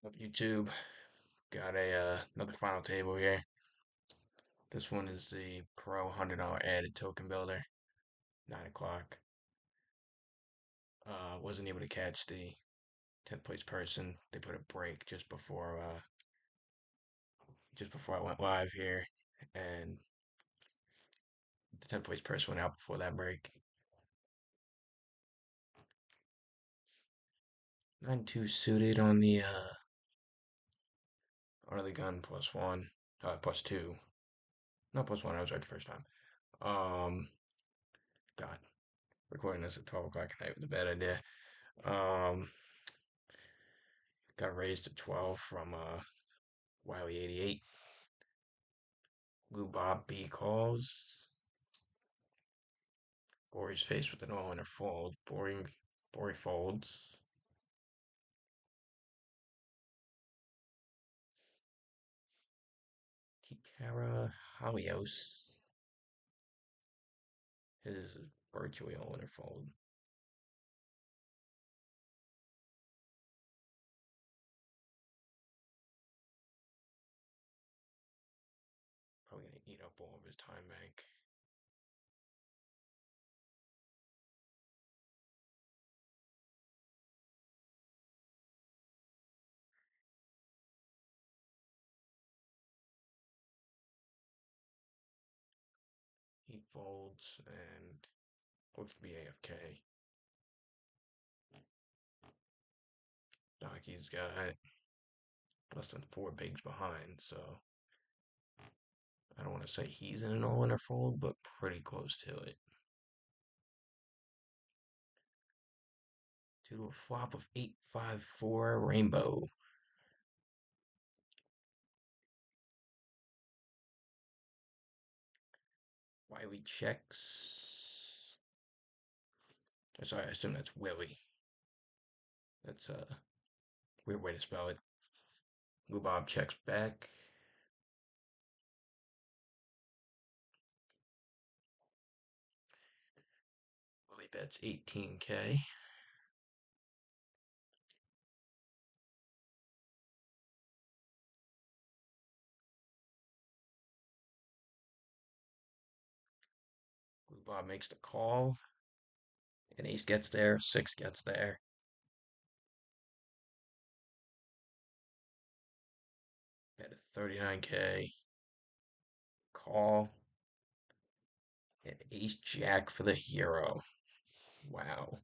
Up YouTube, got a another final table here. This one is the Pro $100 added token builder. 9 o'clock. Wasn't able to catch the 10th place person. They put a break just before I went live here, and the 10th place person went out before that break. 9-2 suited on the early gun +1, +2. Not +1. I was right the first time. God, recording this at 12 o'clock at night was a bad idea. Um, got raised to 12 from Wiley88. Blue Bob B calls. Bori's face with an all in a fold. Bori folds. Kikara Halios. His is virtually all in a fold. Probably gonna eat up all of his time bank. He folds and looks to be AFK. Donkey's got less than 4 bigs behind, so I don't want to say he's in an all-in fold, but pretty close to it. Due to a flop of 8-5-4 rainbow. Wiley checks. Sorry, I assume that's Willie. That's a weird way to spell it. Blue Bob checks back. Willie bets 18K. Blue Bob makes the call. An ace gets there, 6 gets there. Bet 39K. Call. And ace jack for the hero. Wow.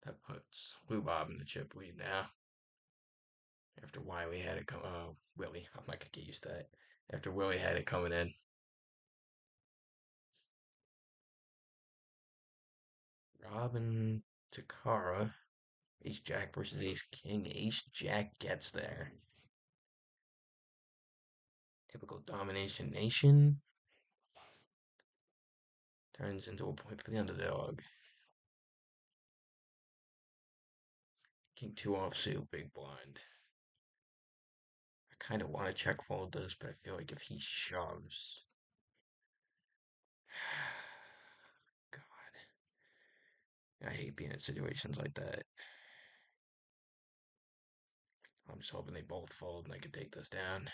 That puts Blue Bob in the chip lead now. After Wiley had it come, Willie, I'm not gonna get used to that. After Willie had it coming in. Robin Takara. Ace Jack versus Ace King. Ace Jack gets there. Typical domination nation. Turns into a point for the underdog. King 2 offsuit, big blind. I kind of want to check fold this, but I feel like if he shoves. God. I hate being in situations like that. I'm just hoping they both fold and I can take this down.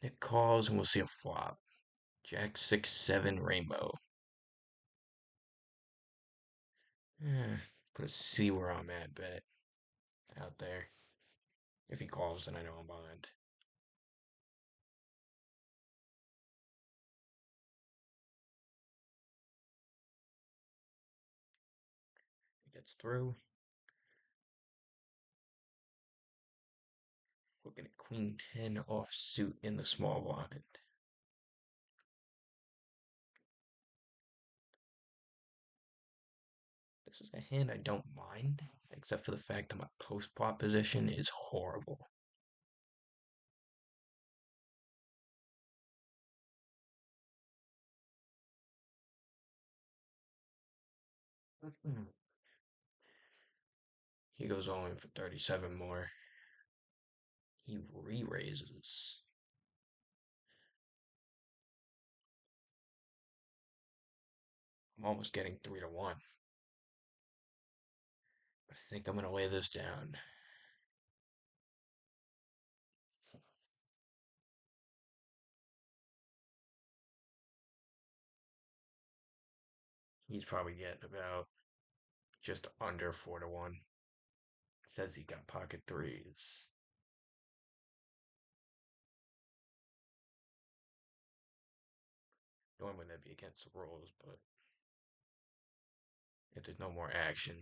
Nick calls and we'll see a flop. Jack 6-7 rainbow. Put a see where I'm at bet out there. If he calls, then I know I'm behind. He gets through. Looking at Queen 10 offsuit in the small blind. This is a hand I don't mind, except for the fact that my post flop position is horrible. He goes all in for 37 more. He re-raises. I'm almost getting 3-1. I think I'm gonna lay this down. He's probably getting about just under 4-1. Says he got pocket threes. Normally that'd be against the rules, but if there's no more action,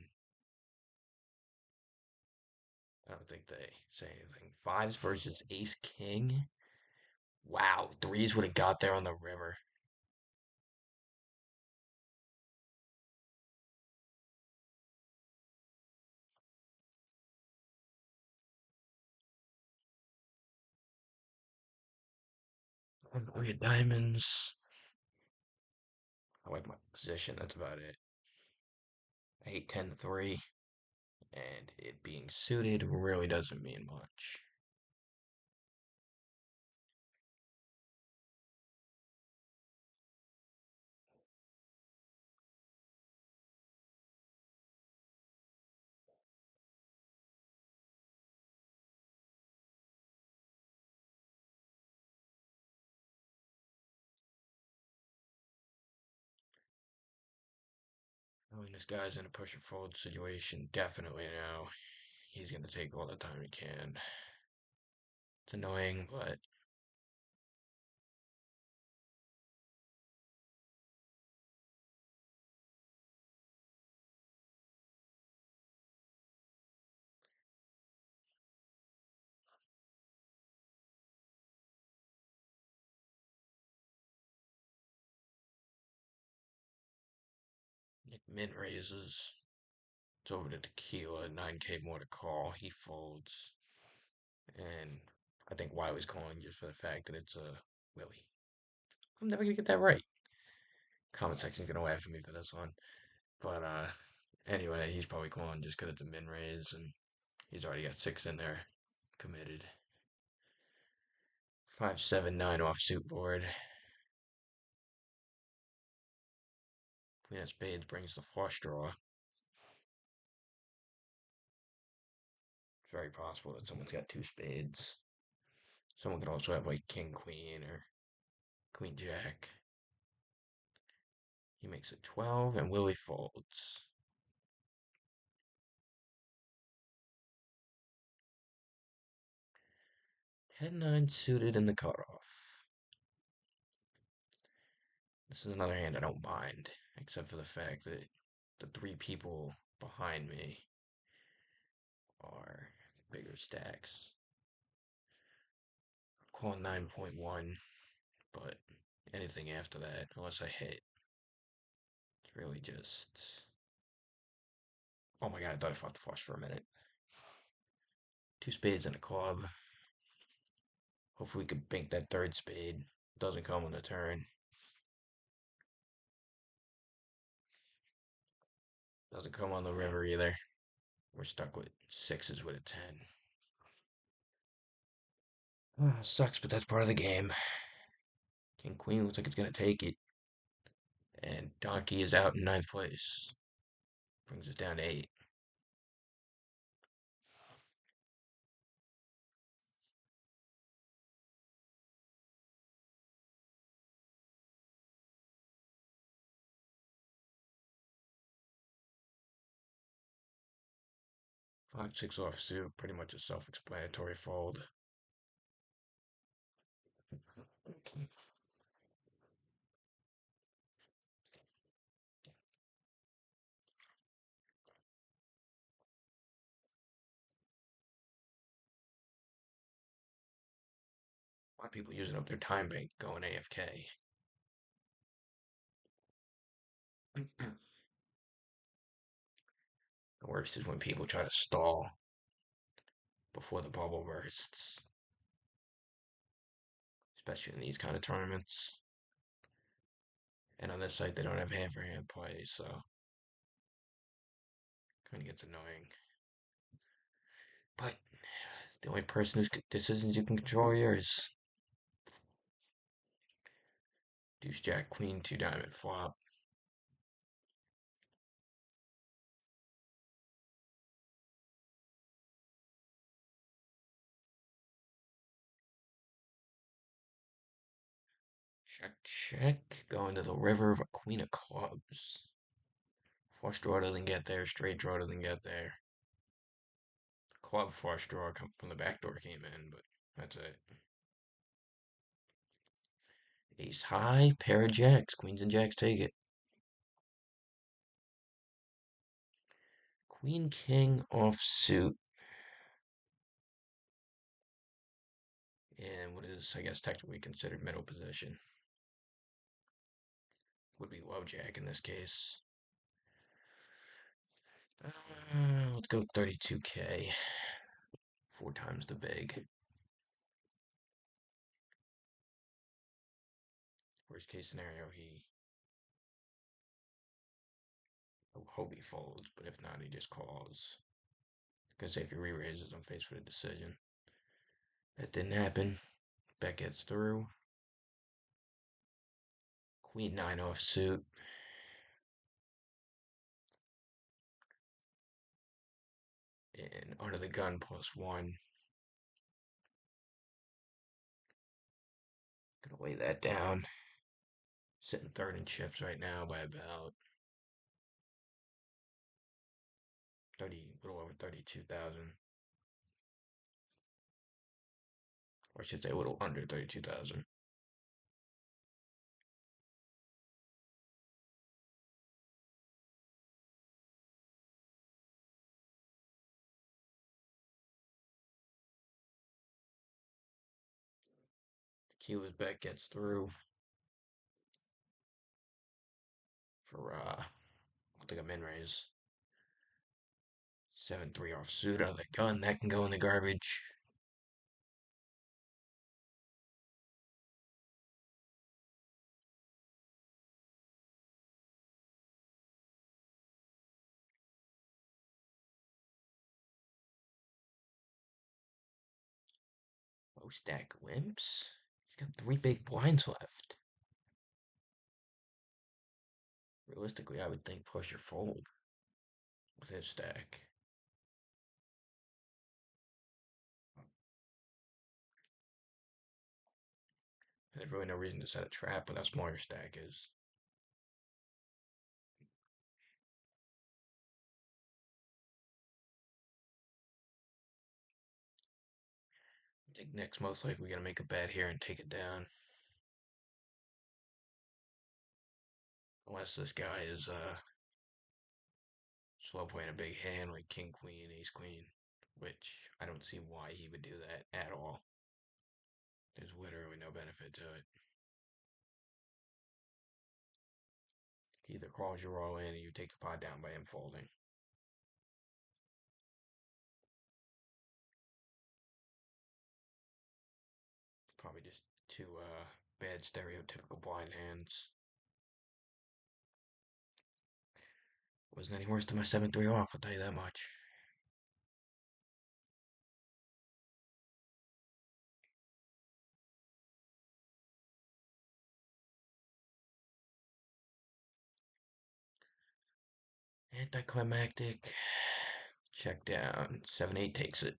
I don't think they say anything. Fives versus ace king. Wow, threes would have got there on the river. And we had diamonds. I like my position. That's about it. I hate 10-3, and it being suited really doesn't mean much. I mean, this guy's in a push and fold situation definitely now. He's gonna take all the time he can. It's annoying, but it min raises. It's over to tequila, 9K more to call. He folds. And I think Wiley's calling just for the fact that it's a Willie. I'm never gonna get that right. Comment section's gonna laugh at me for this one. But anyway, he's probably calling just because it's a min raise and he's already got six in there committed. 5-7-9 off suit board. Queen of spades brings the flush draw. It's very possible that someone's got two spades. Someone could also have like king queen or queen jack. He makes it 12 and Willie folds. 10-9 suited in the cutoff. This is another hand I don't mind, except for the fact that the three people behind me are bigger stacks. Call 9.1, but anything after that, unless I hit, it's really just. Oh my god, I thought I fought the flush for a minute. Two spades and a club. Hopefully, we could bank that third spade. Doesn't come on the turn. Doesn't come on the river either. We're stuck with sixes with a 10. Sucks, but that's part of the game. King Queen looks like it's going to take it. And Donkey is out in ninth place. Brings us down to 8. 5-6 off suit, pretty much a self-explanatory fold. A lot of people using up their time bank going AFK. The worst is when people try to stall before the bubble bursts, especially in these kind of tournaments. And on this site, they don't have hand for hand play, so Kind of gets annoying. But the only person whose decisions you can control are yours. Deuce Jack Queen 2 diamond flop. Check, check. Going to the river of a queen of clubs. Flush draw doesn't get there. Straight draw doesn't get there. Club flush draw come from the back door came in, but that's it. Ace high, pair of jacks. Queens and jacks take it. Queen king off suit. And what is, I guess, technically considered middle position. Would be low jack in this case. Let's go 32K. 4 times the big. Worst case scenario, I hope he folds, but if not, he just calls. Because if he re-raises, I'm faced with a decision. That didn't happen. Bet gets through. Queen 9 off suit. And under the gun +1. Gonna weigh that down. Sitting third in chips right now by about 30, a little over 32,000. Or I should say a little under 32,000. Keyless bet gets through for I'll take a min raise. 7-3 off suit out of the gun. That can go in the garbage. Low stack limps. He's got 3 big blinds left. Realistically, I would think push or fold with his stack. There's really no reason to set a trap with how small your stack is. I think Nick's most likely gonna make a bet here and take it down. Unless this guy is slow playing a big hand like king queen, ace queen, which I don't see why he would do that at all. There's literally no benefit to it. He either calls you all in or you take the pot down by him folding. Probably just two bad stereotypical blind hands. Wasn't any worse than my 7-3 off, I'll tell you that much. Anticlimactic. Check down. 7-8 takes it.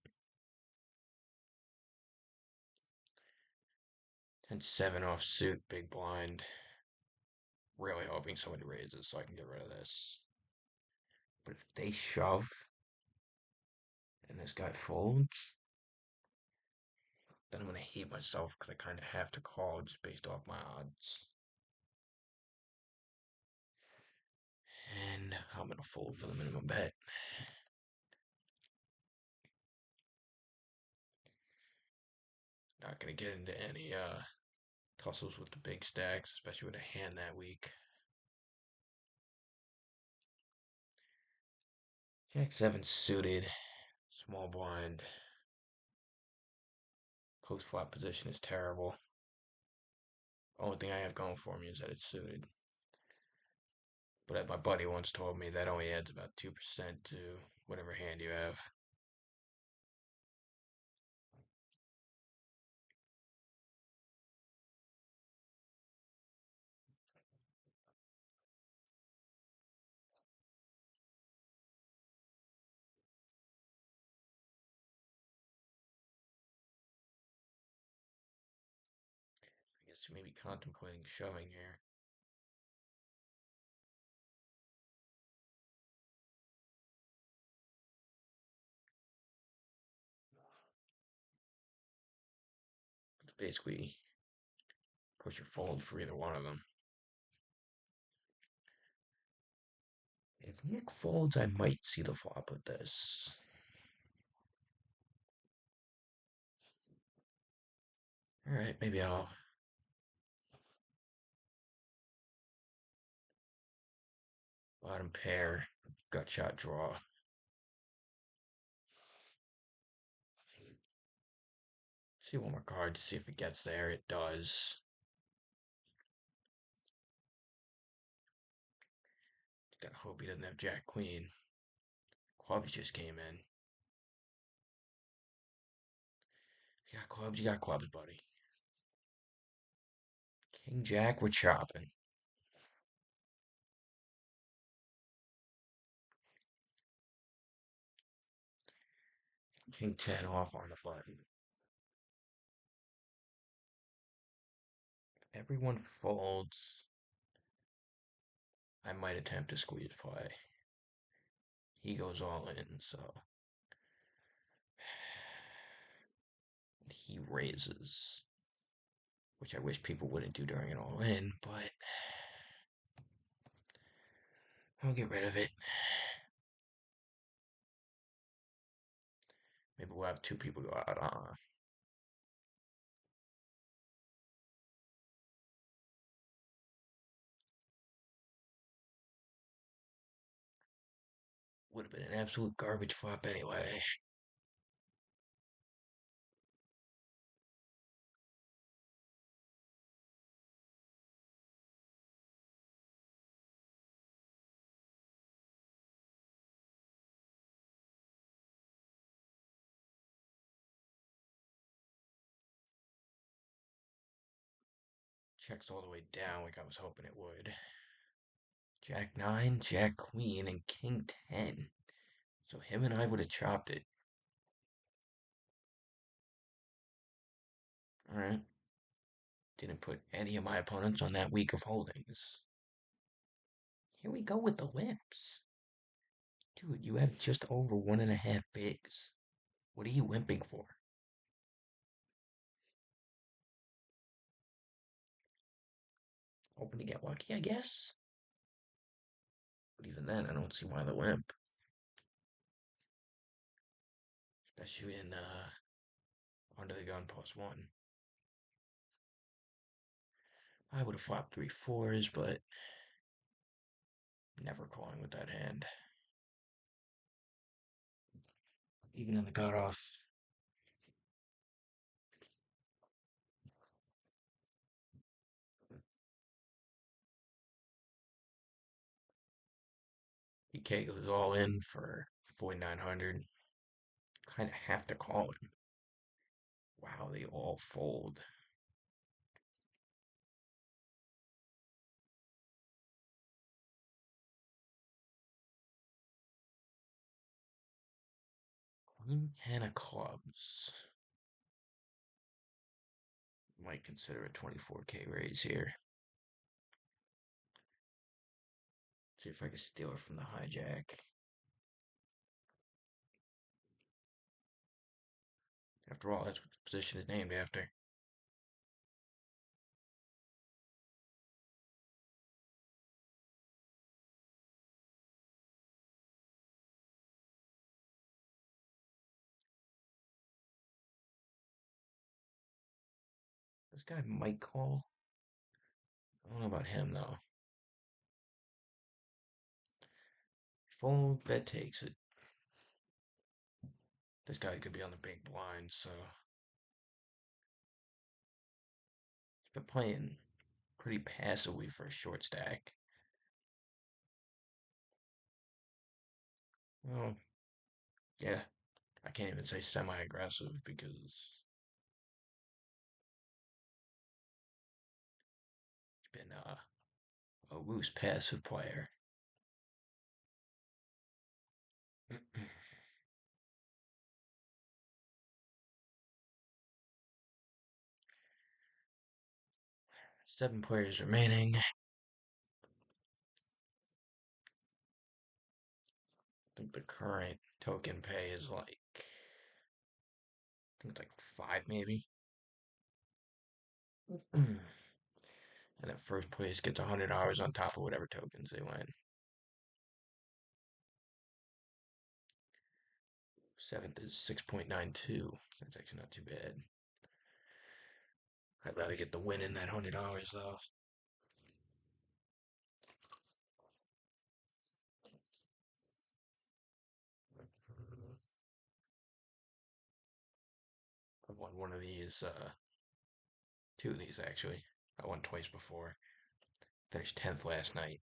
10-7 off suit, big blind. Really hoping somebody raises so I can get rid of this. But if they shove and this guy folds, then I'm going to hate myself because I kind of have to call just based off my odds. And I'm going to fold for the minimum bet. Not going to get into any tussles with the big stacks, especially with a hand that weak. Jack 7 suited, small blind. Post flop position is terrible. Only thing I have going for me is that it's suited. But my buddy once told me that only adds about 2% to whatever hand you have. I guess maybe contemplating shoving here. It's basically push or fold for either one of them. If Nick folds, I might see the flop with this. Alright, maybe I'll bottom pair, gut shot draw. See one more card to see if it gets there. It does. Gotta hope he doesn't have Jack Queen. Clubs just came in. You got clubs, you got clubs, buddy. King Jack, we're chopping. King 10 off on the button. Everyone folds. I might attempt to squeeze play. He goes all in, so he raises, which I wish people wouldn't do during an all in, but I'll get rid of it. Maybe we'll have two people go out. Would have been an absolute garbage flop anyway. Checks all the way down like I was hoping it would. Jack 9, Jack Queen, and King 10. So him and I would have chopped it. Alright. Didn't put any of my opponents on that week of holdings. Here we go with the limps. Dude, you have just over 1.5 bigs. What are you limping for? Hoping to get lucky, I guess? But even then, I don't see why the limp. Especially in under the gun +1. I would have flopped 3 4s, but never calling with that hand. Even in the cutoff. EK goes all in for 4,900. Kind of have to call him. Wow, they all fold. Queen 10 of clubs. Might consider a 24K raise here. See if I can steal it from the hijack. After all, that's what the position is named after. This guy might call. I don't know about him though. Fold, bet takes it. This guy could be on the big blind, so he's been playing pretty passively for a short stack. Well, yeah, I can't even say semi-aggressive because he's been a loose passive player. 7 players remaining. I think the current token pay is like, I think it's like 5 maybe. And then first place gets $100 on top of whatever tokens they win. Seventh is 6.92. That's actually not too bad. I'd rather get the win in that $100 though. I've won one of these, two of these actually. I won twice before. Finished 10th last night.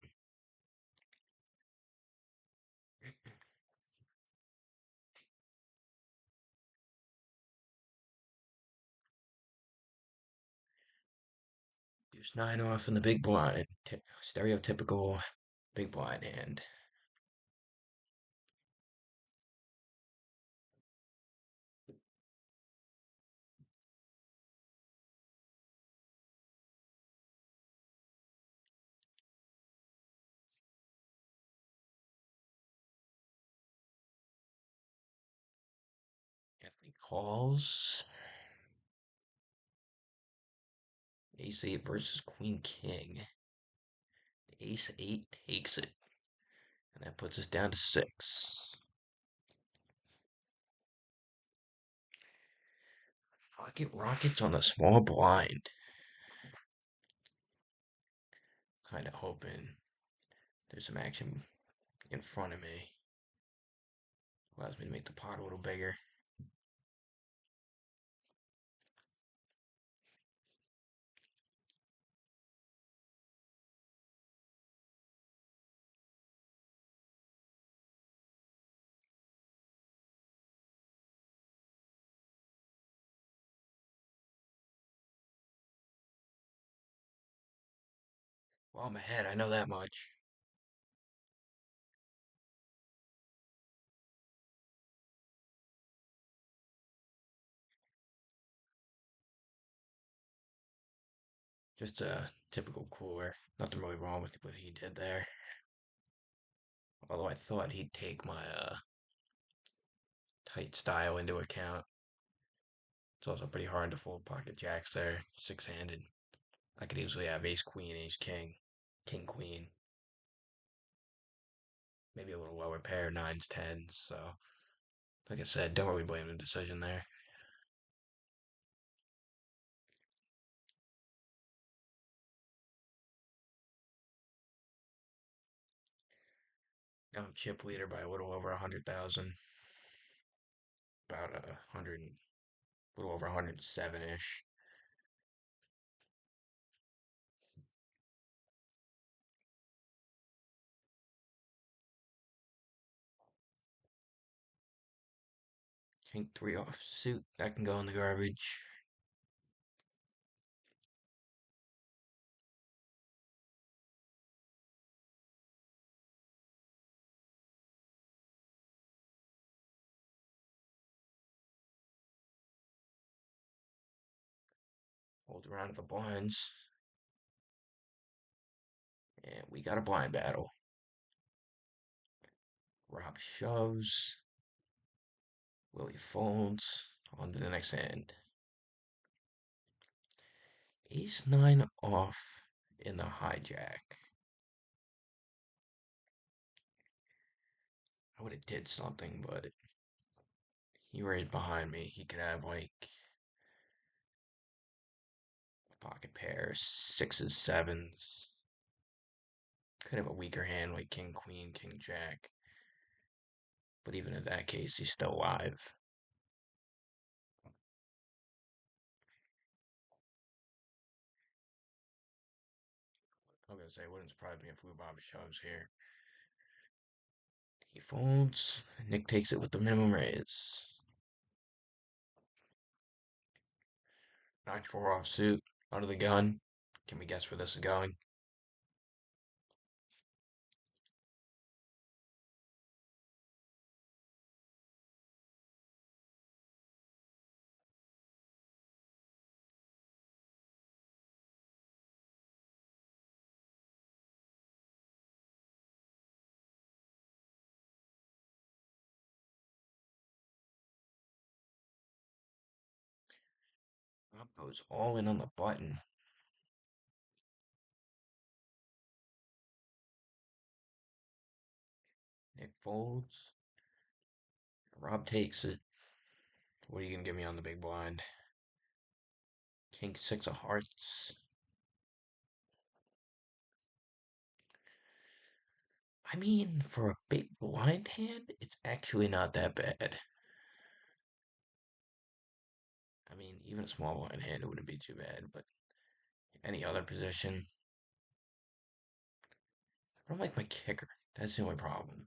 Deuce 9 off in the big blind. Stereotypical big blind hand. Anthony calls. Ace 8 versus Queen King. Ace 8 takes it. And that puts us down to 6. Pocket Rockets on the small blind. Kind of hoping there's some action in front of me. Allows me to make the pot a little bigger. Well, I'm ahead. I know that much. Just a typical cooler. Nothing really wrong with what he did there. Although I thought he'd take my tight style into account. It's also pretty hard to fold pocket jacks there, six-handed. I could easily have ace queen, ace king, king queen, maybe a little lower pair, nines, tens. So, like I said, don't really blame the decision there. Now I'm chip leader by a little over 100,000, about 100, a little over 107 ish. King three off suit, that can go in the garbage. Hold around the blinds, and we got a blind battle. Rob shoves, Willie folds. On to the next hand. Ace nine off in the hijack. I would have did something, but he right behind me. He could have like a pocket pair, sixes, sevens. Could have a weaker hand like king, queen, king, jack. But even in that case, he's still alive. I'm gonna say, wouldn't surprise me if Lou Bob shoves here. He folds. Nick takes it with the minimum raise. 94 off suit. Out of the gun. Can we guess where this is going? Rob goes all in on the button. Nick folds. Rob takes it. What are you gonna give me on the big blind? King six of hearts. I mean, for a big blind hand, it's actually not that bad. I mean, even a small blind hand, it wouldn't be too bad, but any other position. I don't like my kicker. That's the only problem.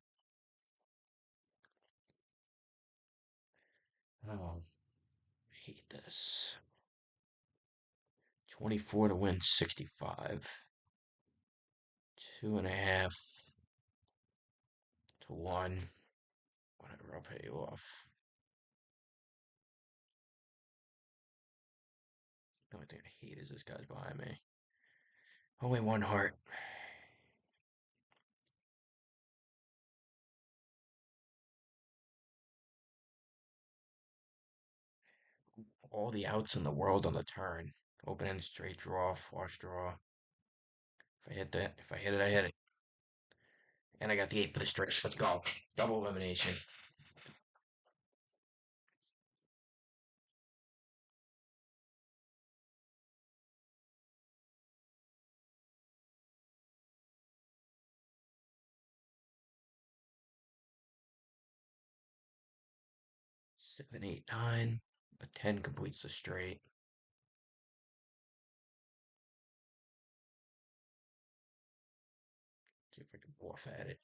Oh, I hate this. 24 to win 65. 2.5 to 1. Whatever, I'll pay you off. The only thing I hate is this guy's behind me. Only one heart. All the outs in the world on the turn. Open end, straight draw, flush draw. If I hit it, I hit it. And I got the 8 for the straight. Let's go. Double elimination. 7, 8, 9. A 10 completes the straight. See if I can bluff at it.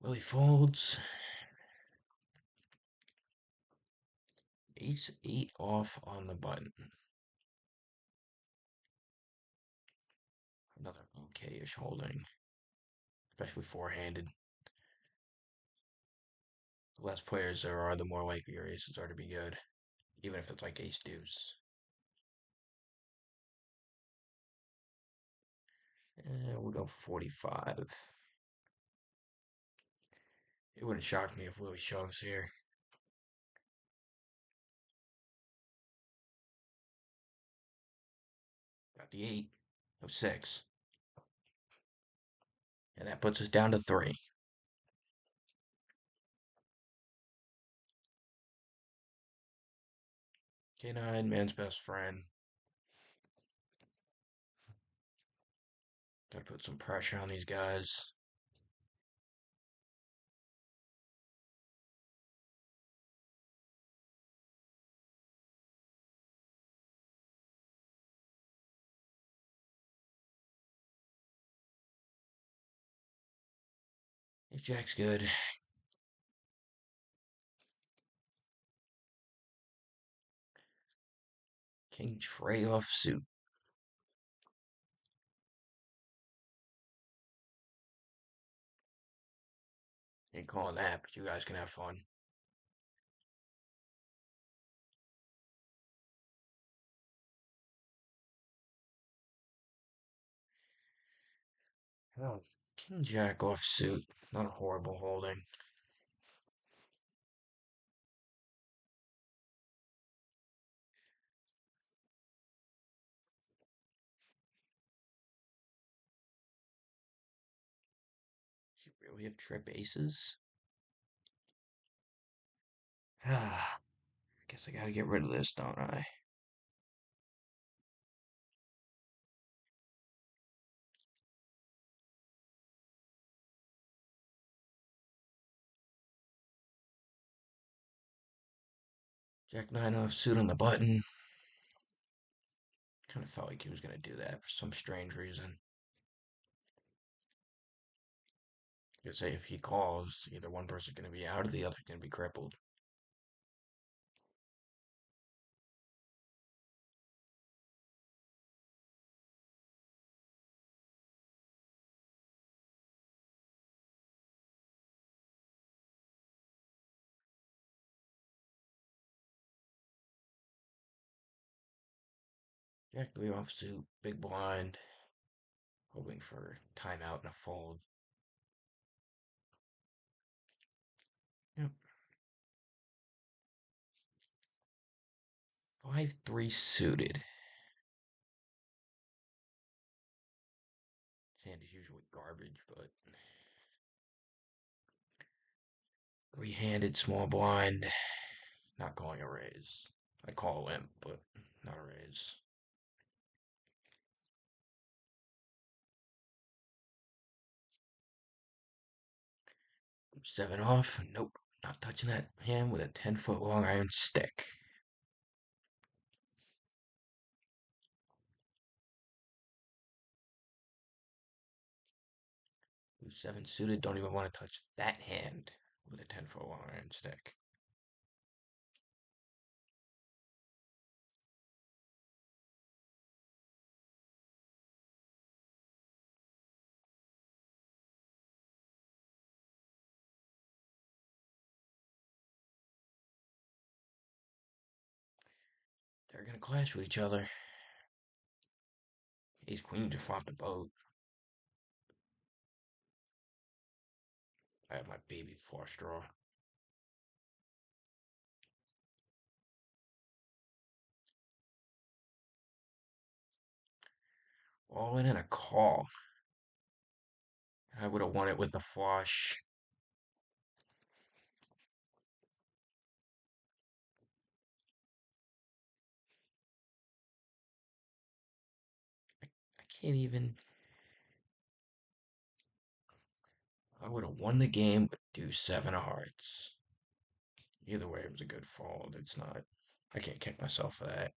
Willie folds. Ace 8 off on the button. Another okay-ish holding. Especially four-handed. The less players there are, the more likely your aces are to be good. Even if it's like ace deuce. We'll go for 45. It wouldn't shock me if Willie shoves here. Got the 8 of 6. And that puts us down to 3. K9, man's best friend. Gotta put some pressure on these guys. If Jack's good. King Trey off suit. Ain't calling that, but you guys can have fun. Oh, King Jack off suit. Not a horrible holding. You really have trip aces? Ah, guess I gotta get rid of this, don't I? Jack 9 off suit on the button. Kind of felt like he was gonna do that for some strange reason. You say if he calls, either one person's going to be out or the other going to be crippled. Jack Lee offsuit, big blind, hoping for timeout and a fold. Yep. 5-3 suited. His hand is usually garbage, but three-handed small blind, not calling a raise. I call a limp, but not a raise. 7 off. Nope. Not touching that hand with a 10-foot long iron stick. 7 suited. Don't even want to touch that hand with a 10-foot long iron stick. They're gonna clash with each other. Ace Queen just flopped a boat. I have my baby flush draw. All in and a call. I would have won it with the flush. I can't even. I would have won the game with deuce 7 of hearts. Either way, it was a good fold. It's not. I can't kick myself for that.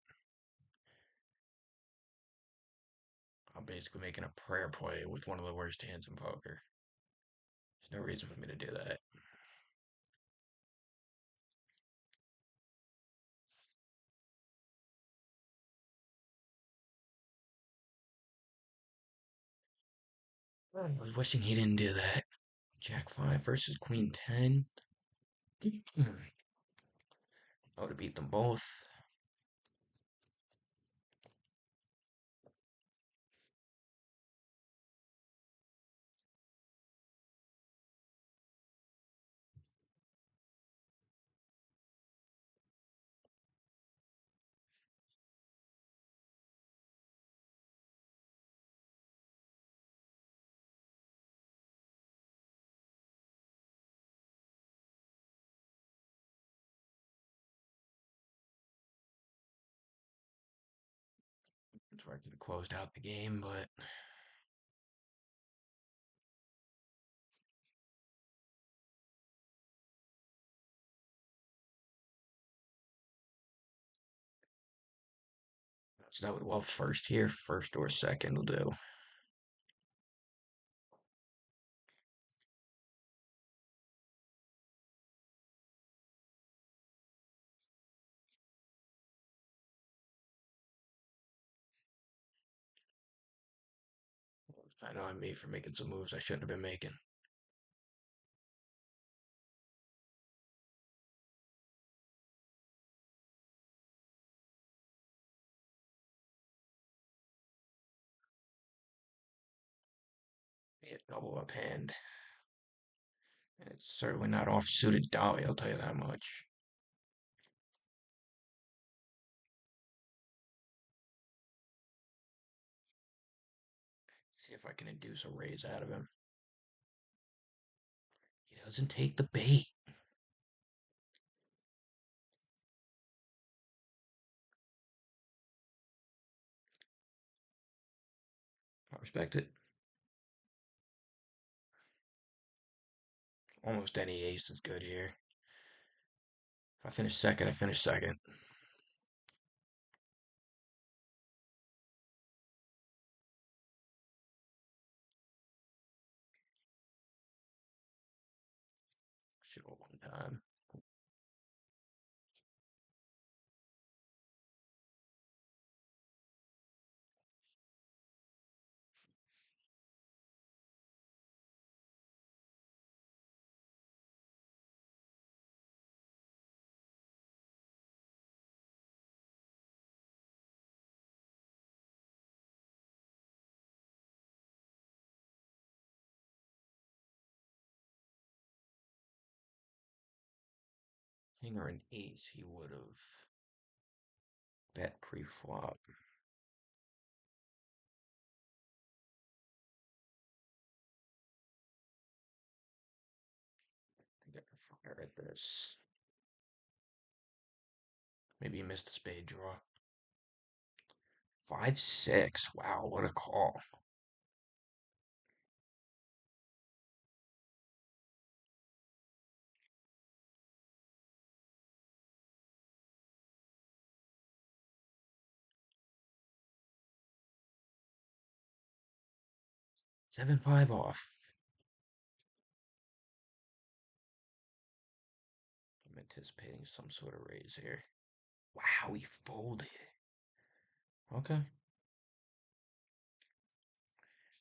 I'm basically making a prayer play with one of the worst hands in poker. There's no reason for me to do that. I was wishing he didn't do that. Jack 5 versus Queen 10. I would have beat them both. It's where I could have closed out the game, but so that would well first here, first or second will do. I know I'm me for making some moves I shouldn't have been making. Hit double up hand. And it's certainly not off suited Dolly, I'll tell you that much. See if I can induce a raise out of him. He doesn't take the bait. I respect it. Almost any ace is good here. If I finish second, I finish second. Should have one time. King or an ace, he would have bet pre-flop. I got fire at this. Maybe he missed the spade draw. 5-6. Wow, what a call. Seven five off. I'm anticipating some sort of raise here. Wow, he folded. Okay.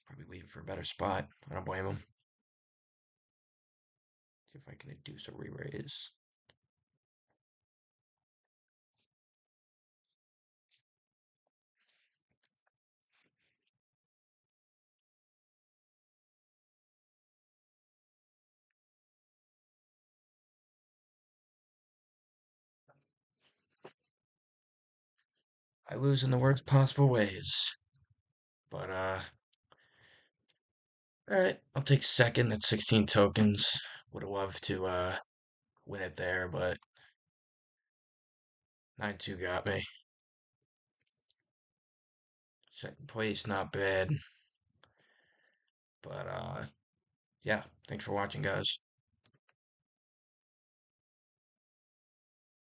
Probably waiting for a better spot. I don't blame him. See if I can induce a re-raise. I lose in the worst possible ways. But alright, I'll take second at 16 tokens. Would have loved to win it there, but 9-2 got me. Second place, not bad. But yeah, thanks for watching, guys.